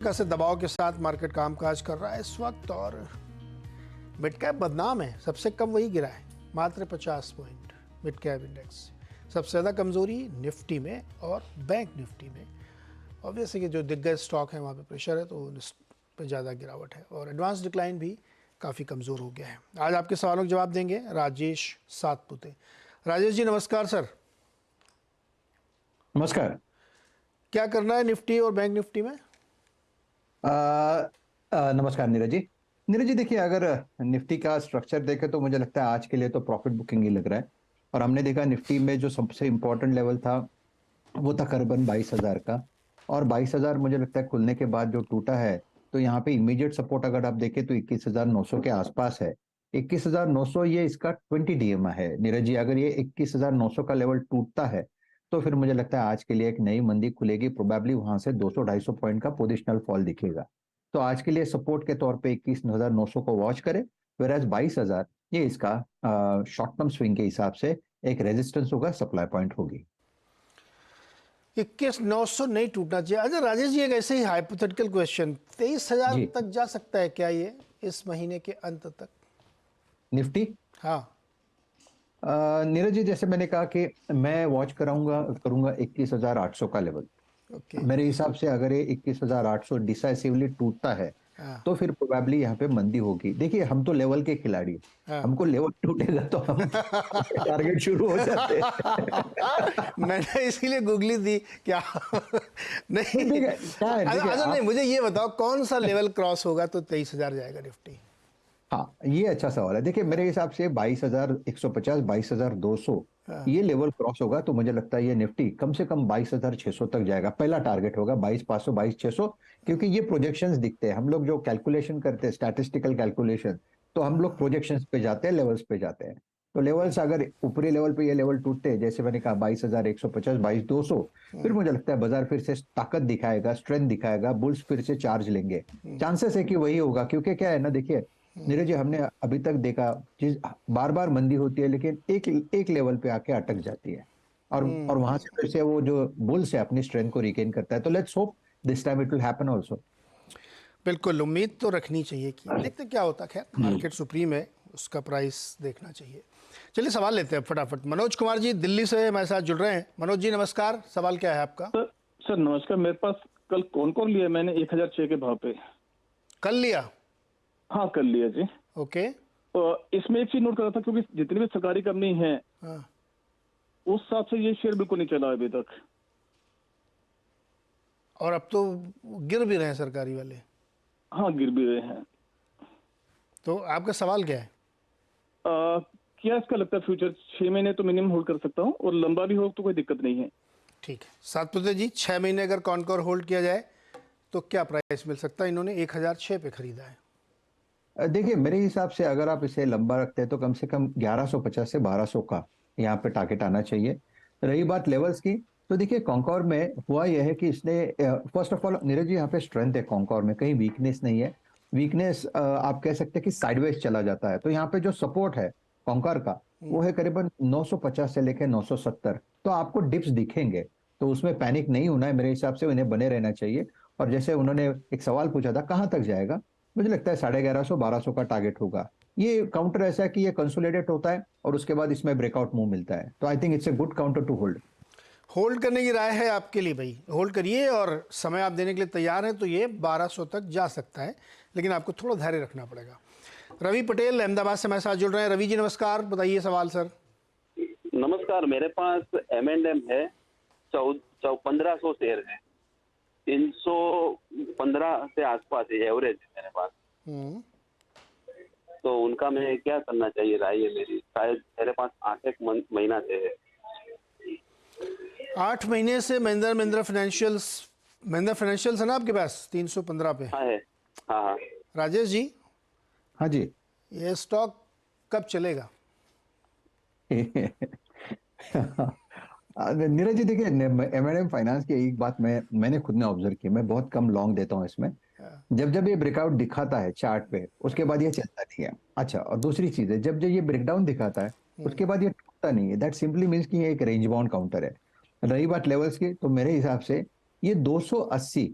से दबाव के साथ मार्केट कामकाज कर रहा है इस वक्त और मिड कैप बदनाम है। सबसे कम वही गिरा है, मात्र 50 पॉइंट मिड कैप इंडेक्स। सबसे ज़्यादा कमजोरी निफ्टी में और बैंक निफ्टी में। ऑब्वियसली कि जो दिग्गज स्टॉक है वहाँ पे प्रेशर है, तो उन पर ज़्यादा गिरावट है और एडवांस डिक्लाइन भी काफ़ी कमज़ोर हो गया है। आज आपके सवालों के जवाब देंगे राजेश सातपुते। राजेश जी नमस्कार सर। नमस्कार। क्या करना है निफ्टी और बैंक निफ्टी में? नमस्कार नीरज जी। नीरज जी देखिए, अगर निफ्टी का स्ट्रक्चर देखें तो मुझे लगता है आज के लिए तो प्रॉफिट बुकिंग ही लग रहा है। और हमने देखा निफ्टी में जो सबसे इंपॉर्टेंट लेवल था वो था करीबन 22,000 का। और 22,000 मुझे लगता है खुलने के बाद जो टूटा है, तो यहाँ पे इमीडिएट सपोर्ट अगर आप देखें तो 21,900 के आसपास है। 21,900 ये इसका 20 डीएमए है नीरज जी। अगर ये 21,900 का लेवल टूटता है तो फिर मुझे लगता है आज के लिए एक नई मंदी खुलेगी। प्रोबेबली वहां से 200-250 पॉइंट का पोजिशनल फॉल दिखेगा। तो आज के लिए सपोर्ट के तौर पे 21,900 को वॉच करें। वेयर एज 22,000 ये इसका शॉर्ट टर्म स्विंग के हिसाब से एक रेजिस्टेंस होगा, सप्लाई पॉइंट होगी। 21,900 नहीं टूटना चाहिए। अच्छा राजेश जी, एक ऐसे ही हाइपोथेटिकल क्वेश्चन, 23,000 जी। तक जा सकता है क्या ये इस महीने के अंत तक? निफ्टी हाँ। नीरज जी, जैसे मैंने कहा कि मैं वॉच करूंगा 21,800 का लेवल। ओके। मेरे हिसाब से अगर ये 21,800 डिसाइसिवली टूटता है हाँ तो फिर प्रोबेबली यहाँ पे मंदी होगी। देखिए, हम तो लेवल के खिलाड़ी हैं। हाँ। हमको लेवल टूटेगा तो हम टारगेट शुरू हो जाते हैं। मैंने इसीलिए गूगली थी क्या। नहीं। देखिए क्या है, देखिए अच्छा नहीं, आप। मुझे ये बताओ कौन सा लेवल क्रॉस होगा तो 23,000 जाएगा निफ्टी? हाँ, ये अच्छा सवाल है। देखिए मेरे हिसाब से 22,150, 22,200 हाँ। ये लेवल क्रॉस होगा तो मुझे लगता है ये निफ्टी कम से कम 22,600 तक जाएगा। पहला टारगेट होगा 22,500, 22,600। क्योंकि ये प्रोजेक्शंस दिखते हैं, हम लोग जो कैलकुलेशन करते हैं, स्टैटिस्टिकल कैलकुलेशन, तो हम लोग प्रोजेक्शंस पे जाते हैं, लेवल्स पे जाते हैं। तो लेवल्स अगर ऊपरी लेवल पे ये लेवल टूटते हैं, जैसे मैंने कहा 22,150, 22,200, फिर मुझे लगता है बाजार फिर से ताकत दिखाएगा, स्ट्रेंथ दिखाएगा, बुल्स फिर से चार्ज लेंगे। चांसेस है कि वही होगा, क्योंकि क्या है ना, देखिए नीरज जी, हमने अभी तक देखा चीज बार बार मंदी होती है लेकिन एक एक लेवल पे आके अटक जाती है। और वहां से फिर से वो जो बुल्स है अपनी स्ट्रेंथ को रिगेन करता है। तो let's hope this time it will happen also. बिल्कुल, उम्मीद तो रखनी चाहिए कि देखते क्या होता। खैर मार्केट सुप्रीम है, उसका प्राइस देखना चाहिए। चलिए सवाल लेते हैं फटाफट। मनोज कुमार जी दिल्ली से हमारे साथ जुड़ रहे हैं। मनोज जी नमस्कार, सवाल क्या है आपका? सर नमस्कार। मेरे पास कल कौन कौन लिया मैंने 1,006 के भाव पे। कल लिया? हाँ कल लिया जी। ओके। इसमें एक चीज नोट करा था, क्योंकि जितनी भी सरकारी कंपनी है हाँ। उस हिसाब से ये शेयर बिल्कुल नहीं चला अभी तक। और अब तो गिर भी रहे हैं सरकारी वाले। हाँ गिर भी रहे हैं। तो आपका सवाल क्या है? क्या इसका लगता है फ्यूचर 6 महीने तो मिनिमम होल्ड कर सकता हूँ, और लंबा भी हो तो कोई दिक्कत नहीं है। ठीक है सातपुते जी, 6 महीने अगर कॉनकोर होल्ड किया जाए तो क्या प्राइस मिल सकता है? इन्होंने 1,006 पे खरीदा है। देखिए मेरे हिसाब से अगर आप इसे लंबा रखते हैं तो कम से कम 1150 से 1200 का यहाँ पे टारगेट आना चाहिए। रही बात लेवल्स की, तो देखिए कॉन्कॉर में हुआ यह है कि इसने first of all Neeraj ji, यहाँ पे स्ट्रेंथ है कॉन्कॉर में, कहीं वीकनेस नहीं है। वीकनेस आप कह सकते हैं कि साइडवेज चला जाता है। तो यहाँ पे जो सपोर्ट है कॉन्कॉर का वो है करीबन 950 से लेकर 970। तो आपको डिप्स दिखेंगे, तो उसमें पैनिक नहीं होना है। मेरे हिसाब से उन्हें बने रहना चाहिए। और जैसे उन्होंने एक सवाल पूछा था कहाँ तक जाएगा, मुझे लगता है 1150, 1200 का टारगेट होगा। ये काउंटर ऐसा है कि ये कंसोलिडेट होता है और उसके बाद इसमें ब्रेकआउट मूव मिलता है। तो I think it's a good counter to hold. Hold करने की राय है आपके लिए भाई, होल्ड करिए और समय आप देने के लिए तैयार हैं तो ये 1200 तक जा सकता है, लेकिन आपको थोड़ा धैर्य रखना पड़ेगा। रवि पटेल अहमदाबाद से हमारे साथ जुड़ रहे हैं। रवि जी नमस्कार, बताइए सवाल सर। नमस्कार। मेरे पास M&M है, 1500 शेयर है, 315 से आसपास है एवरेज है मेरे पास। तो उनका मैं क्या करना चाहिए, राय है मेरी। शायद मेरे पास 8 महीना से है। 8 महीने से महिंद्रा फाइनेंशियल्स है ना आपके पास 315 पे? हाँ है। हाँ हाँ। राजेश जी, हाँ जी। ये स्टॉक कब चलेगा? नीरज जी देखिए, M&M फाइनेंस की एक बात मैंने खुद ने ऑब्जर्व की, मैं बहुत कम लॉन्ग देता हूँ इसमें। जब जब ये ब्रेकआउट दिखाता है चार्ट पे उसके बाद ये चलता नहीं है। अच्छा, और दूसरी चीज है, जब जब ये ब्रेकडाउन दिखाता है उसके बाद ये टूटता नहीं है। दैट सिंपली मीन्स कि ये एक रेंज बाउंड काउंटर है। रही बात लेवल्स की, तो मेरे हिसाब से ये 280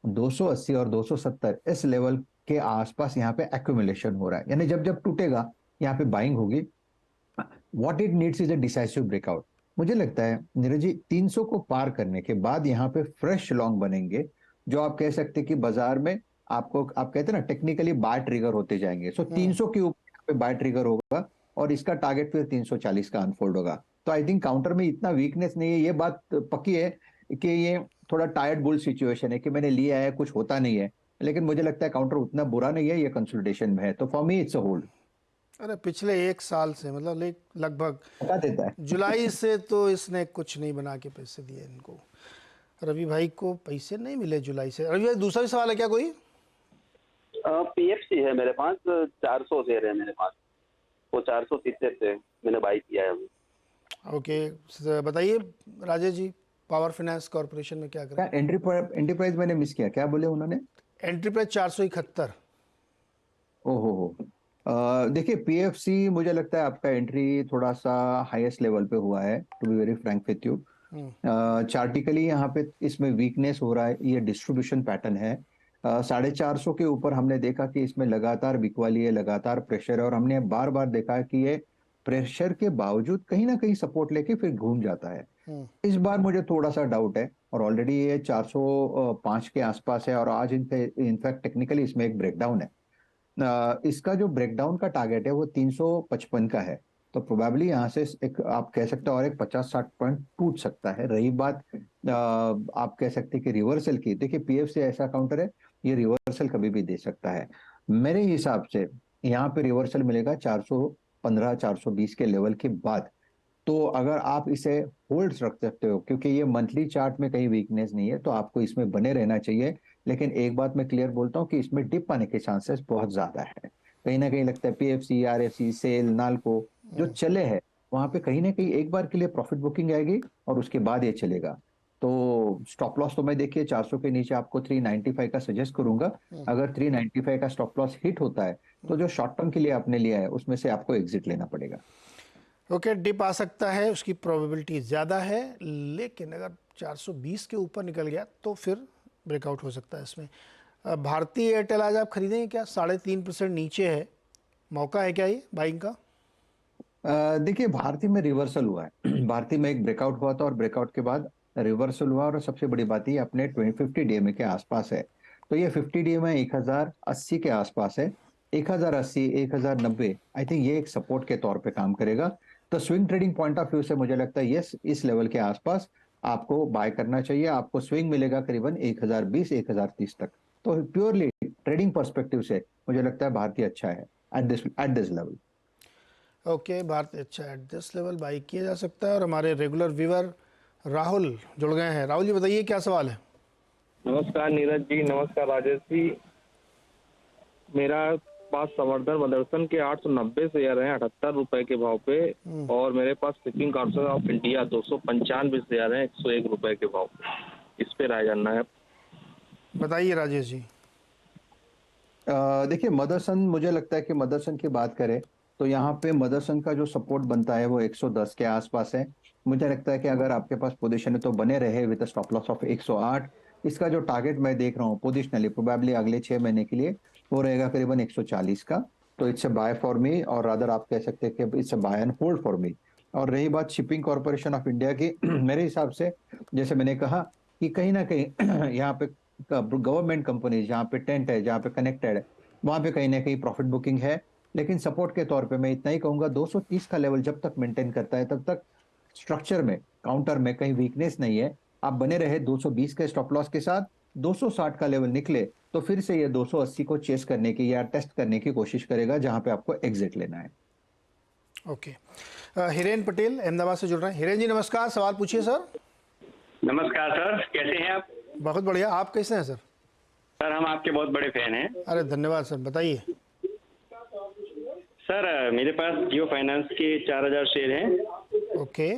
280 और 270 इस लेवल के आसपास यहाँ पे एक्यूमुलेशन हो रहा है, यानी जब जब टूटेगा यहाँ पे बाइंग होगी। What it needs is a decisive breakout. मुझे लगता है नीरज जी 300 को पार करने के बाद यहाँ पे फ्रेश लॉन्ग बनेंगे, जो आप कह सकते हैं कि बाजार में आपको, आप कहते हैं ना, टेक्निकली बाय ट्रिगर होते जाएंगे। सो 300 के ऊपर यहाँ पे बाय ट्रिगर होगा और इसका टारगेट फिर 340 का अनफोल्ड होगा। तो आई थिंक काउंटर में इतना वीकनेस नहीं है, ये बात पक्की है कि ये थोड़ा टायर्ड बुल सिचुएशन है कि मैंने लिया है, कुछ होता नहीं है, लेकिन मुझे लगता है काउंटर उतना बुरा नहीं है, ये कंसोलिडेशन में है। तो for me it's a hold. अरे पिछले 1 साल से मतलब लगभग बता देता है। जुलाई से तो इसने कुछ नहीं बना के पैसे दिए इनको। रवि भाई को पैसे नहीं मिले जुलाई से। रवि भाई दूसरा भी सवाल है क्या कोई? पीएफसी है मेरे पास, 400 शेयर है मेरे पास, वो 470 से मैंने बाई किया है अभी। ओके बताइए Rajesh ji, power finance corporation में क्या करें? क्या एंटरप्राइज मैंने मिस किया, क्या बोले उन्होंने? Entry price 471। ओहो हो। देखिए पीएफसी मुझे लगता है आपका एंट्री थोड़ा सा हाईएस्ट लेवल पे हुआ है, to be very frank with you. चार्टिकली यहाँ पे इसमें वीकनेस हो रहा है, ये डिस्ट्रीब्यूशन पैटर्न है। 450 के ऊपर हमने देखा कि इसमें लगातार बिकवाली है, लगातार प्रेशर है, और हमने बार बार देखा कि ये प्रेशर के बावजूद कहीं ना कहीं सपोर्ट लेके फिर घूम जाता है। इस बार मुझे थोड़ा सा डाउट है, और ऑलरेडी ये 405 के आसपास है, और आज इनफैक्ट टेक्निकली इसमें एक ब्रेकडाउन है। इसका जो ब्रेकडाउन का टारगेट है वो 355 का है, तो प्रोबेबली यहाँ से एक आप कह सकते हैं और एक 50-60 पॉइंट टूट सकता है। रही बात आप कह सकते हैं कि रिवर्सल की, देखिए पीएफसी ऐसा काउंटर है, ये रिवर्सल कभी भी दे सकता है। मेरे हिसाब से यहाँ पे रिवर्सल मिलेगा 415 420 के लेवल के बाद। तो अगर आप इसे होल्ड रख सकते हो, क्योंकि ये मंथली चार्ट में कहीं वीकनेस नहीं है, तो आपको इसमें बने रहना चाहिए। लेकिन एक बात मैं क्लियर बोलता हूँ कि इसमें डिप आने के चांसेस बहुत ज्यादा है। कहीं ना कहीं लगता है पीएफसी, आरएफसी, सेल, नाल्को जो चले हैं वहां पे कहीं ना कहीं एक बार के लिए प्रॉफिट बुकिंग आएगी और उसके बाद ये चलेगा। तो स्टॉप लॉस तो मैं देखिए 400 के नीचे आपको 395 का सजेस्ट करूंगा। अगर 395 का स्टॉप लॉस हिट होता है तो जो शॉर्ट टर्म के लिए आपने लिया है उसमें से आपको एग्जिट लेना पड़ेगा। ओके डिप आ सकता है, उसकी प्रोबेबिलिटी ज़्यादा है, लेकिन अगर 420 के ऊपर निकल गया तो फिर ब्रेकआउट हो सकता है इसमें। भारतीय एयरटेल आज आप खरीदेंगे क्या? 3.5% नीचे है, मौका है क्या ये बाइंग का? देखिए भारती में रिवर्सल हुआ है। भारती में एक ब्रेकआउट हुआ था और ब्रेकआउट के बाद रिवर्सल हुआ, और सबसे बड़ी बात ये अपने 50 डीएमए के आसपास है। तो ये 50 डीएमए 1080 के आसपास है। 1080 1090 आई थिंक ये एक सपोर्ट के तौर पे काम करेगा। तो swing trading point of view से मुझे लगता है यस, इस लेवल के आसपास आपको बाय करना चाहिए। आपको स्विंग मिलेगा करीबन 1020 1030 तक। तो प्योरली ट्रेडिंग पर्सपेक्टिव से मुझे लगता है भारतीय अच्छा है एट दिस लेवल। ओके भारतीय अच्छा एट दिस लेवल बाई किया जा सकता है। और हमारे रेगुलर व्यूअर राहुल जुड़ गए हैं। राहुल जी बताइए क्या सवाल है? नमस्कार नीरज जी, नमस्कार राजेश जी। मेरा पास संवर्धन मदरसन के 890 शेयर हैं 78 रुपए के भाव पे, और मेरे पास shipping corporation of India 295 share हैं 101 रुपए के भाव पे। इस पे राय जानना है। बताइए राजेश जी। देखिए मदरसन, मुझे लगता है कि मदरसन की बात करें तो यहाँ पे मदरसन का जो सपोर्ट बनता है वो 110 के आसपास है। मुझे लगता है कि अगर आपके पास पोजीशन है तो बने रहे विद स्टॉप लॉस ऑफ 108। इसका जो टारगेट मैं देख रहा हूँ पोजिशनली प्रोबेबली अगले 6 महीने के लिए वो रहेगा करीबन 140 का। तो it's a buy for me, और अदर आप कह सकते हैं कि it's a buy and hold for me. और रही बात शिपिंग कॉर्पोरेशन ऑफ इंडिया की, मेरे हिसाब से जैसे मैंने कहा कि कहीं ना कहीं यहाँ पे गवर्नमेंट कंपनी जहाँ पे टेंट है, जहाँ पे कनेक्टेड है, वहां पे कहीं ना कहीं प्रॉफिट बुकिंग है। लेकिन सपोर्ट के तौर पे मैं इतना ही कहूंगा, 230 का लेवल जब तक मेंटेन करता है तब तक स्ट्रक्चर में, काउंटर में कहीं वीकनेस नहीं है। आप बने रहे 220 के स्टॉप लॉस के साथ। 260 का लेवल निकले तो फिर से ये 280 को चेस करने की या टेस्ट करने की कोशिश करेगा, जहां पे आपको एग्जिट लेना है। ओके हिरेन पटेल अहमदाबाद से जुड़ रहे हैं। हिरेन जी नमस्कार, सवाल पूछिए सर। नमस्कार सर, कैसे हैं आप? बहुत बढ़िया, आप कैसे हैं सर? सर हम आपके बहुत बड़े फैन हैं। अरे धन्यवाद सर, बताइए। सर मेरे पास जियो फाइनेंस के 4000 शेयर हैं। ओके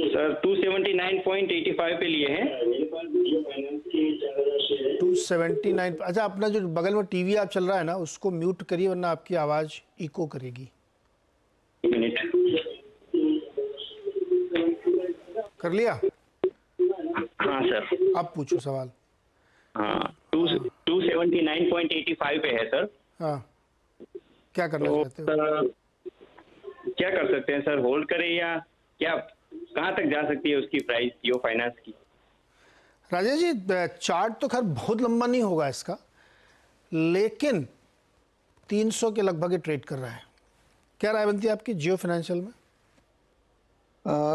सर 279.85 पे लिए हैं। 279। अच्छा अपना जो बगल में टीवी आप चल रहा है ना उसको म्यूट करिए, वरना आपकी आवाज़ इको करेगी। एक मिनट। कर लिया? हाँ हाँ सर। अब पूछो सवाल। हाँ 279.85 पे है सर। हाँ, क्या करना तो चाहते हो? सर क्या कर सकते हैं सर, होल्ड करें या क्या, कहाँ तक जा सकती है उसकी प्राइस जियो फाइनेंस की? राजेश जी, चार्ट तो खैर बहुत लंबा नहीं होगा इसका, लेकिन 300 के लगभग ही ट्रेड कर रहा है। क्या राय बनती है आपकी जियो फाइनेंशियल में?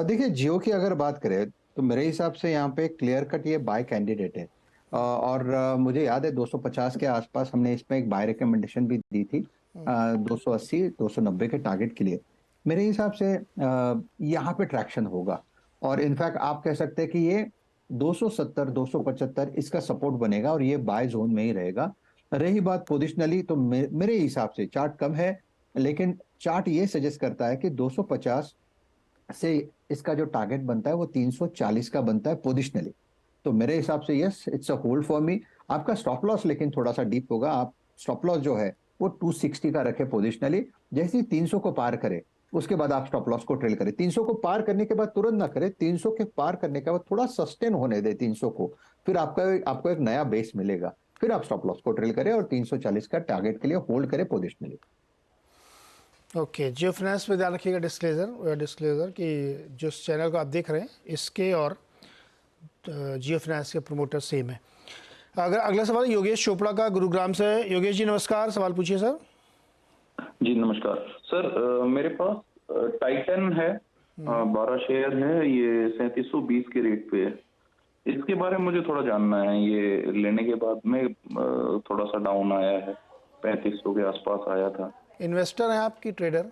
देखिए, जियो की अगर बात करें तो मेरे हिसाब से यहाँ पे क्लियर कट ये बाय कैंडिडेट है। और मुझे याद है 250 के आसपास हमने इसमें एक बाय रिकमेंडेशन भी दी थी, 280 290 के टारगेट के लिए। मेरे हिसाब से यहाँ पे ट्रैक्शन होगा, और इनफैक्ट आप कह सकते हैं कि ये 270 275 इसका सपोर्ट बनेगा और ये बाय जोन में ही रहेगा। रही बात पोजिशनली, तो मेरे हिसाब से चार्ट कम है, लेकिन चार्ट ये सजेस्ट करता है कि 250 से इसका जो टारगेट बनता है वो 340 का बनता है पोजिशनली। तो मेरे हिसाब से yes, it's a hold for मी। आपका स्टॉप लॉस लेकिन थोड़ा सा डीप होगा। आप स्टॉप लॉस जो है वो 260 का रखे पोजिशनली। जैसे ही 300 को पार करे उसके बाद आप स्टॉप लॉस को ट्रेल करें। 300 को पार करने के बाद तुरंत ना करें, 300 के पार करने के बाद थोड़ा सस्टेन होने दे 300 को, फिर आपको एक नया बेस मिलेगा, फिर आप स्टॉप लॉस को ट्रेल करें और 340 का टारगेट के लिए होल्ड करें पोजिशनली। ओके, जियो फाइनेंस में ध्यान रखिएगा डिस्क्लेजर कि जिस चैनल को आप देख रहे हैं इसके और जियो फाइनेंस के प्रमोटर सेम है। अगर अगला सवाल योगेश चोपड़ा का गुरुग्राम से। योगेश जी नमस्कार, सवाल पूछिए सर। जी नमस्कार सर। मेरे पास टाइटन है, 12 शेयर है, ये 3720 के रेट पे है। इसके बारे में मुझे थोड़ा जानना है। ये लेने के बाद में थोड़ा सा डाउन आया है, 3500 के आसपास आया था। इन्वेस्टर हैं आपकी, ट्रेडर?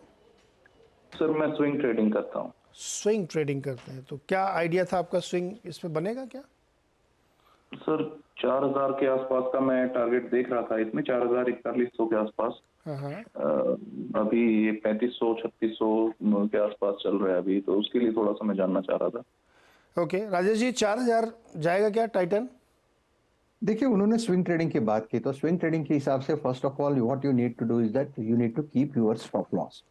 सर मैं स्विंग ट्रेडिंग करता हूँ। स्विंग ट्रेडिंग करते हैं, तो क्या आइडिया था आपका, स्विंग इसमें बनेगा क्या? सर 4000 के आसपास का मैं टारगेट देख रहा था इसमें, 4000-4100 के आसपास। हाँ। अभी ये 3500 3600 के आसपास चल रहा है अभी, तो उसके लिए थोड़ा सा मैं जानना चाह रहा था। ओके राजेश जी, 4000 जाएगा क्या टाइटन? देखिए, उन्होंने स्विंग ट्रेडिंग की बात की, तो स्विंग ट्रेडिंग के हिसाब से first of all what you need to do is that you need to keep your stop loss.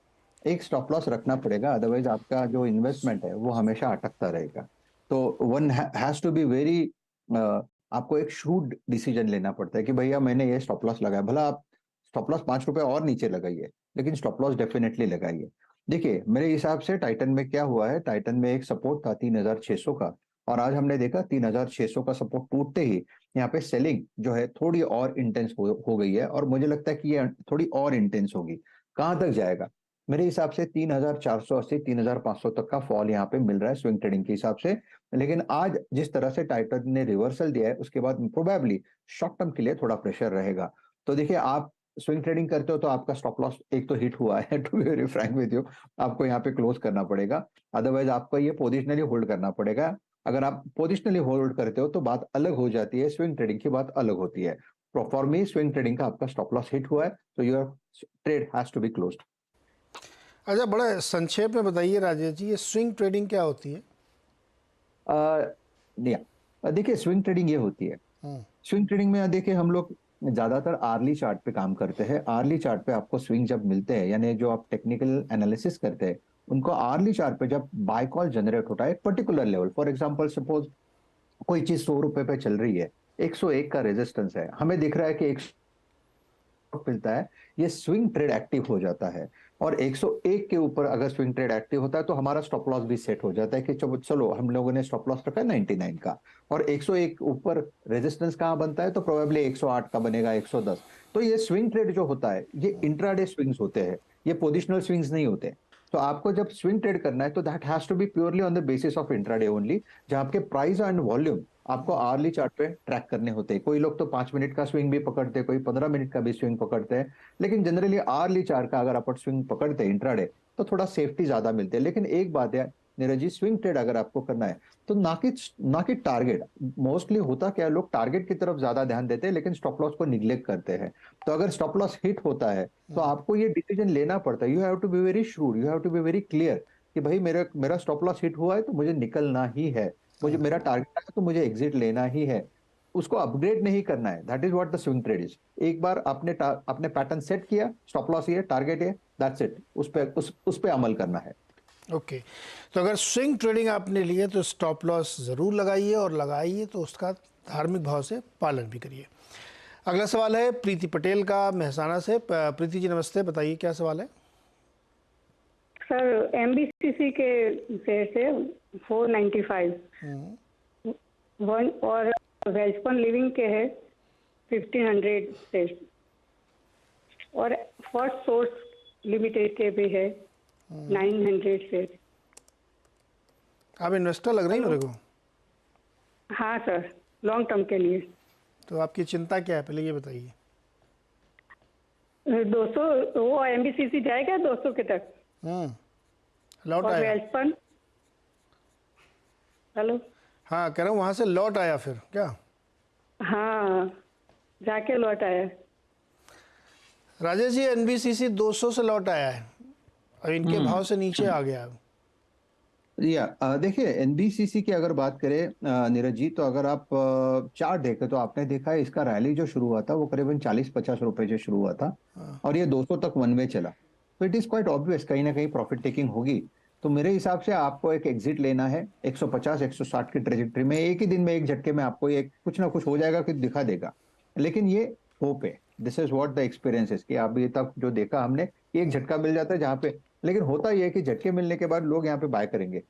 एक स्टॉप लॉस रखना पड़ेगा, अदरवाइज आपका जो इन्वेस्टमेंट है वो हमेशा अटकता रहेगा। तो one has to be very, आपको एक शूड डिसीजन लेना पड़ता है कि भैया मैंने ये स्टॉप लॉस लगाया। भला आप स्टॉप लॉस 5 रुपए और नीचे लगाइए, लेकिन स्टॉप लॉस डेफिनेटली लगाइए। देखिए, मेरे हिसाब से टाइटन में क्या हुआ है, टाइटन में एक सपोर्ट था 3600 का, और आज हमने देखा 3600 का सपोर्ट टूटते ही यहाँ पे सेलिंग जो है थोड़ी और इंटेंस हो गई है, और मुझे लगता है कि ये थोड़ी और इंटेंस होगी। कहां तक जाएगा? मेरे हिसाब से 3480 3500 तक का फॉल यहाँ पे मिल रहा है स्विंग ट्रेडिंग के हिसाब से। लेकिन आज जिस तरह से टाइटन ने रिवर्सल दिया है उसके बाद प्रोबेबली शॉर्ट टर्म के लिए थोड़ा प्रेशर रहेगा। तो देखिए, आप स्विंग ट्रेडिंग करते हो तो आपका स्टॉप लॉस एक तो हिट हुआ है, to be very frank with you, आपको यहाँ पे क्लोज करना पड़ेगा, अदरवाइज आपको ये पोजिशनली होल्ड करना पड़ेगा। अगर आप पोजिशनली होल्ड करते हो तो बात अलग हो जाती है, स्विंग ट्रेडिंग की बात अलग होती है। फॉर मी स्विंग ट्रेडिंग का आपका स्टॉप लॉस हिट हुआ है, तो your trade has to be closed. अच्छा, बड़ा संक्षेप में बताइए राजेश जी, ये स्विंग ट्रेडिंग क्या होती है? देखिए, स्विंग ट्रेडिंग ये होती है, स्विंग ट्रेडिंग में देखिए हम लोग ज्यादातर आर्ली चार्ट पे काम करते हैं। आर्ली चार्ट पे आपको स्विंग जब मिलते हैं, यानी जो आप टेक्निकल एनालिसिस करते हैं उनको आर्ली चार्ट पे जब बाय कॉल जनरेट होता है particular level, for example suppose कोई चीज 100 रुपए पे चल रही है, 101 का रेजिस्टेंस है, हमें दिख रहा है कि 100 मिलता है, ये स्विंग ट्रेड एक्टिव हो जाता है। और 101 के ऊपर अगर स्विंग ट्रेड एक्टिव होता है तो हमारा स्टॉप लॉस भी सेट हो जाता है कि चलो हम लोगों ने स्टॉप लॉस रखा है 99 का, और 101 ऊपर रेजिस्टेंस कहां बनता है, तो प्रोबेबली 108 का बनेगा, 110। तो ये स्विंग ट्रेड जो होता है ये इंट्राडे स्विंग्स होते हैं, ये पोजिशनल स्विंग्स नहीं होते। तो आपको जब स्विंग ट्रेड करना है तो that has to be purely on the basis of intraday only, जहां आपके प्राइस एंड वॉल्यूम आपको आर्ली चार्ट पे ट्रैक करने होते हैं। कोई लोग तो 5 मिनट का स्विंग भी पकड़ते हैं, कोई 15 मिनट का भी स्विंग पकड़ते हैं, लेकिन जनरली आर्ली चार्ट का अगर आप स्विंग पकड़ते हैं इंट्राडे तो थोड़ा सेफ्टी ज्यादा मिलती है। लेकिन एक बात है नीरज जी, स्विंग ट्रेड अगर आपको करना है तो ना कि टारगेट, मोस्टली होता क्या है, लोग टारगेट की तरफ ज्यादा ध्यान देते हैं लेकिन स्टॉप लॉस को निग्लेक्ट करते हैं। तो अगर स्टॉप लॉस हिट होता है तो आपको ये डिसीजन लेना पड़ता है, you have to be very shrewd, you have to be very clear कि भाई मेरा स्टॉप लॉस हिट हुआ है तो मुझे निकलना ही है, मुझे मेरा टारगेट है तो मुझे एग्जिट लेना ही है, उसको अपग्रेड नहीं करना है। That is what the swing trade is. एक बार आपने पैटर्न सेट किया, स्टॉप लॉस ये, टारगेट ये, दैट्स इट, उस पे अमल करना है। ओके, तो अगर स्विंग ट्रेडिंग आपने ली है तो स्टॉप लॉस ज़रूर लगाइए, और लगाइए तो उसका धार्मिक भाव से पालन भी करिए। अगला सवाल है प्रीति पटेल का, मेहसाना से। प्रीति जी नमस्ते, बताइए क्या सवाल है। सर एमबीसीसी के शेयर से 495 वन, और वेल्सपन लिविंग के है 1500 शेयर, और फर्स्ट सोर्स लिमिटेड के भी है 900 शेयर। आप इन्वेस्टर लग रही हैं मेरे को। हाँ सर, लॉन्ग टर्म के लिए। तो आपकी चिंता क्या है, पहले ये बताइए। 200 वो एमबीसीसी जाएगा 200 के तक, लौट और आया। वेल्सपन। हेलो। हाँ, कह रहा हूँ वहाँ से लौट आया फिर क्या। हाँ, जाके लौट आया। राजेश जी, एनबीसीसी 200 से लौट आया है, और इनके भाव से नीचे आ गया। देखिए एनबीसीसी की अगर बात करें नीरज जी, तो अगर आप चार्ट देखें तो आपने देखा है इसका रैली जो शुरू हुआ था वो करीबन 40-50 रुपए से शुरू हुआ था, और ये 200 तक वन वे चला। तो इट इज क्वाइट ऑब्वियस कहीं ना कहीं प्रॉफिट टेकिंग होगी। तो मेरे हिसाब से आपको एक एग्जिट लेना है 150-160 की ट्रेजेक्टरी में। एक ही दिन में एक झटके में आपको एक कुछ ना कुछ हो जाएगा, कुछ दिखा देगा, लेकिन ये होप है। This is what the experience है कि अभी तक जो देखा हमने, एक झटका मिल जाता है जहां पे, लेकिन होता यह है कि झटके मिलने के बाद लोग यहाँ पे बाय करेंगे,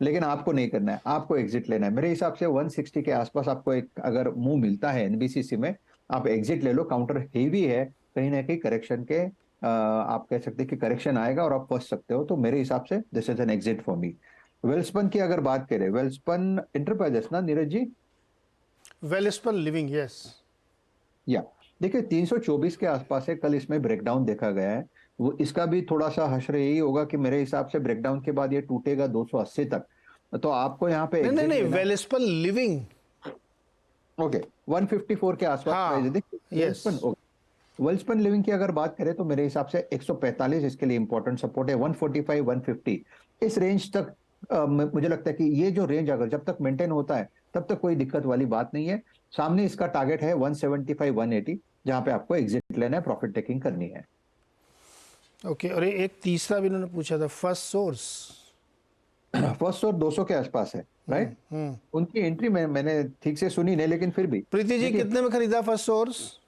लेकिन आपको नहीं करना है, आपको एग्जिट लेना है। मेरे हिसाब से 160 के आसपास आपको एक अगर मूव मिलता है एनबीसीसी में, आप एग्जिट ले लो। काउंटर हेवी है, कहीं ना कहीं करेक्शन के आप कह सकते हैं कि करेक्शन आएगा और आप फंस सकते हो। तो मेरे हिसाब से this is an exit for me. Welspun की अगर बात करें, वेल्सपन इंटरप्राइजेस ना नीरज जी, वेल्सपन लिविंग, यस। या देखिए 324 के आसपास है, कल इसमें ब्रेकडाउन देखा गया है। वो इसका भी थोड़ा सा हश्र यही होगा कि मेरे हिसाब से ब्रेकडाउन के बाद ये टूटेगा 280 तक। तो आपको यहाँ पे नहीं नहीं नहीं, वेल्सपन लिविंग। ओके, 154 के आसपास हाँ, प्राइस है। देखिए yes। वेल्सपन लिविंग की अगर बात करें तो मेरे हिसाब से 145 इसके लिए इंपॉर्टेंट सपोर्ट है, 145 150 इस रेंज तक। मुझे लगता है कि ये जो रेंज अगर जब तक मेंटेन होता है तब तक कोई दिक्कत वाली बात नहीं है। सामने इसका टारगेट है 175 180, जहां पे आपको एग्जिट लेना है, प्रॉफिट टेकिंग करनी है। ओके, और एक तीसरा भी उन्होंने पूछा था, फर्स्ट सोर्स। फर्स्ट सोर्स 200 के आसपास है, राइट। उनकी एंट्री मैंने ठीक से सुनी नहीं, लेकिन फिर भी। प्रीति जी कितने में खरीदा फर्स्ट सोर्स?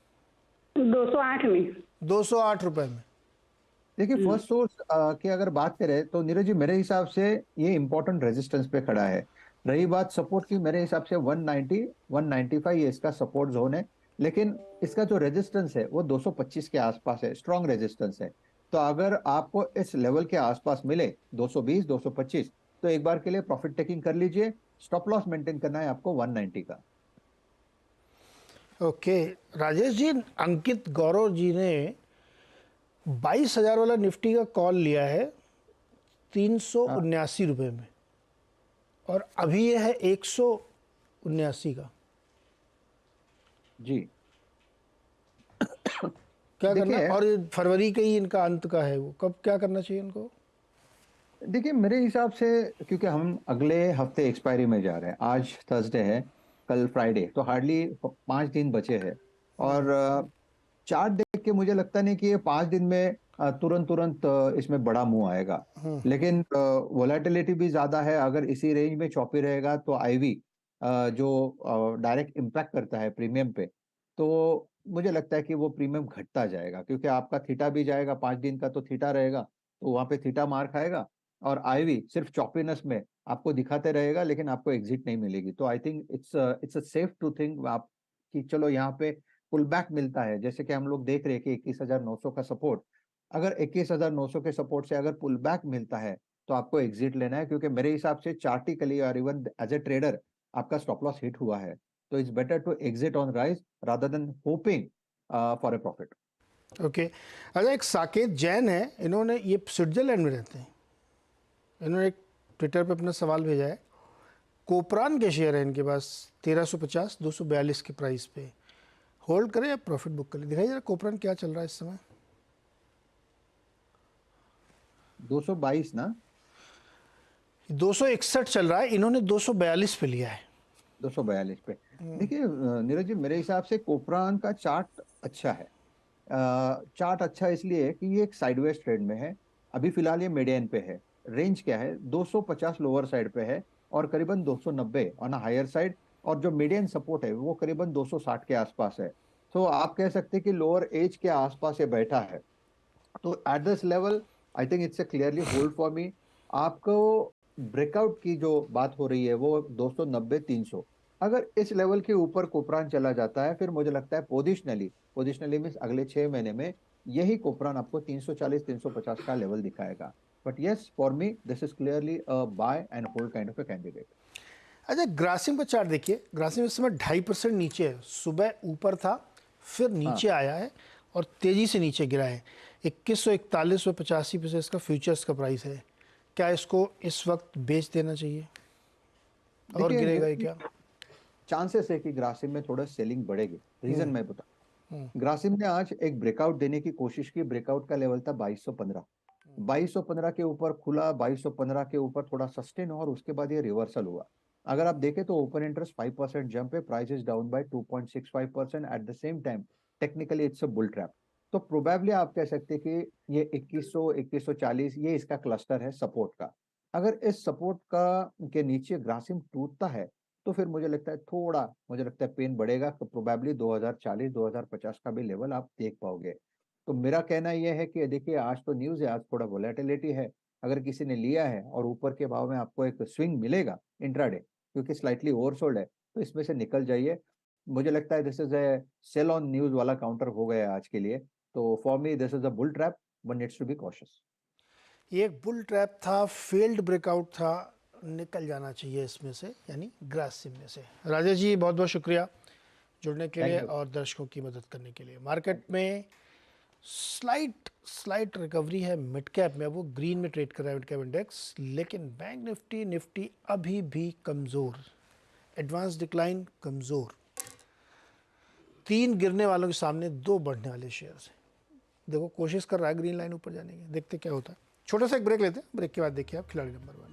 208 में। 208 रुपए में। देखिए फर्स्ट सोर्स की अगर बात करें तो नीरज जी मेरे हिसाब से ये इंपॉर्टेंट रेजिस्टेंस पे खड़ा है। रही बात सपोर्ट की, मेरे हिसाब से 190 195 ये इसका सपोर्ट जोन है, लेकिन इसका जो रेजिस्टेंस है वो 225 के आसपास है, स्ट्रॉन्ग रेजिस्टेंस है। तो अगर आपको इस लेवल के आसपास मिले 220 225, तो एक बार के लिए प्रॉफिट टेकिंग कर लीजिए। स्टॉप लॉस मेंटेन करना है आपको 190 का। ओके राजेश जी, अंकित गौरव जी ने 22,000 वाला निफ्टी का कॉल लिया है 379 रुपए में, और अभी ये है 179 का। जी क्या करना है? और ये फरवरी के ही इनका अंत का है, वो कब क्या करना चाहिए इनको? देखिए मेरे हिसाब से, क्योंकि हम अगले हफ्ते एक्सपायरी में जा रहे हैं, आज थर्सडे है, कल फ्राइडे, तो हार्डली 5 दिन बचे हैं। और चार्ट देख के मुझे लगता नहीं कि ये 5 दिन में तुरंत इसमें बड़ा मूव आएगा, लेकिन वोलेटिलिटी भी ज्यादा है। अगर इसी रेंज में चौपी रहेगा तो आईवी जो डायरेक्ट इम्पैक्ट करता है प्रीमियम पे, तो मुझे लगता है कि वो प्रीमियम घटता जाएगा, क्योंकि आपका थीटा भी जाएगा, 5 दिन का तो थीटा रहेगा, तो वहां पे थीटा मार्क आएगा, और आईवी सिर्फ चौपीनेस में आपको दिखाते रहेगा, लेकिन आपको एग्जिट नहीं मिलेगी। तो I think it's a safe to think आप कि चलो यहाँ पे पुल बैक मिलता है, जैसे कि हम लोग देख रहे हैं कि 21,900 का सपोर्ट, अगर 21,900 के सपोर्ट से अगर पुल बैक मिलता है तो आपको एग्जिट लेना है, क्योंकि मेरे हिसाब से चार्टिकली और इवन एज ए ट्रेडर आपका स्टॉप लॉस हिट हुआ है। तो it's better to exit on rise rather than hoping for a profit. Okay, अच्छा एक साकेत जैन है, इन्होंने, ये स्विट्जरलैंड में रहते हैं, इन्होंने एक ट्विटर पे अपना सवाल भेजा है। कोपरान के शेयर है इनके पास 1350 242 के प्राइस पे, होल्ड करें या प्रॉफिट बुक करें? दिखाइए जरा कोपरान क्या चल रहा है इस समय। 222 ना, 261 चल रहा है, इन्होंने 242 पे लिया है। 242 पे। देखिए नीरज जी मेरे हिसाब से कोपरान का चार्ट अच्छा है। चार्ट अच्छा इसलिए है कि ये एक साइडवेज ट्रेड में है, अभी फिलहाल ये मीडियन पे है, रेंज क्या है, 250 लोअर साइड पे है और करीबन 290 ऑन हायर साइड, और जो मीडियन सपोर्ट है वो करीबन 260 के आसपास है। तो आप कह सकते हैं कि लोअर एज के आसपास ये बैठा है। तो at this level I think it's A clearly hold for मी। आपको ब्रेकआउट की जो बात हो रही है वो 290 300, अगर इस लेवल के ऊपर कोपरान चला जाता है फिर मुझे लगता है पोजिशनली मीन्स अगले 6 महीने में यही कोपरान आपको 340 350 का लेवल दिखाएगा। But yes, for me this is clearly a buy and hold kind of a candidate. अच्छा, ग्रासिम का चार्ट देखिए, ग्रासिम इस समय 2.5% नीचे है। सुबह ऊपर था, फिर नीचे आया है और तेजी से नीचे गिरा है। 2141 पे इसका फ्यूचर्स का प्राइस है। क्या इसको इस वक्त बेच देना चाहिए और गिरेगा ये क्या? चांसेस है कि ग्रासिम में थोड़ा सेलिंग बढ़ेगी। रीजन मैं बता, ग्रासिम ने आज एक ब्रेकआउट देने की कोशिश की। ब्रेकआउट का लेवल था 2215, 2215 के ऊपर खुला, 2215 के ऊपर थोड़ा सस्टेन और उसके बाद ये रिवर्सल हुआ। अगर आप देखें तो ओपन इंटरेस्ट 5% जंप है, price is down by 2.65%। At the same time technically it's a bull trap. तो प्रोबेबली आप कह सकते हैं कि ये 2100 2140 ये इसका क्लस्टर है सपोर्ट का। अगर इस सपोर्ट का के नीचे ग्रासिम टूटता है तो फिर मुझे लगता है थोड़ा, मुझे लगता है पेन बढ़ेगा। तो प्रोबेबली 2040 2050 का भी लेवल आप देख पाओगे। तो मेरा कहना यह है कि देखिए आज तो न्यूज़ है, आज थोड़ा वोलेटिलिटी है। अगर किसी ने लिया है और ऊपर के भाव में आपको एक स्विंग मिलेगा इंट्राडे, क्योंकि स्लाइटली ओवरसोल्ड है, तो इसमें से निकल जाइए। मुझे लगता है this is a sell on news वाला काउंटर हो गया आज के लिए। तो for me this is a bull trap, one needs to be cautious. ये एक बुल ट्रैप था, फेल्ड ब्रेकआउट था, निकल जाना चाहिए इसमें से, यानी ग्रासिम में से। राजेश जी बहुत बहुत शुक्रिया जुड़ने के लिए और दर्शकों की मदद करने के लिए। मार्केट में स्लाइट रिकवरी है मिड कैप में, वो ग्रीन में ट्रेड कर रहा है मिड कैप इंडेक्स, लेकिन बैंक निफ्टी अभी भी कमज़ोर, एडवांस डिक्लाइन कमज़ोर। 3 गिरने वालों के सामने 2 बढ़ने वाले शेयर्स हैं। देखो कोशिश कर रहा है ग्रीन लाइन ऊपर जाने की, देखते क्या होता है। छोटा सा एक ब्रेक लेते हैं, ब्रेक के बाद देखिए आप खिलाड़ी नंबर 1।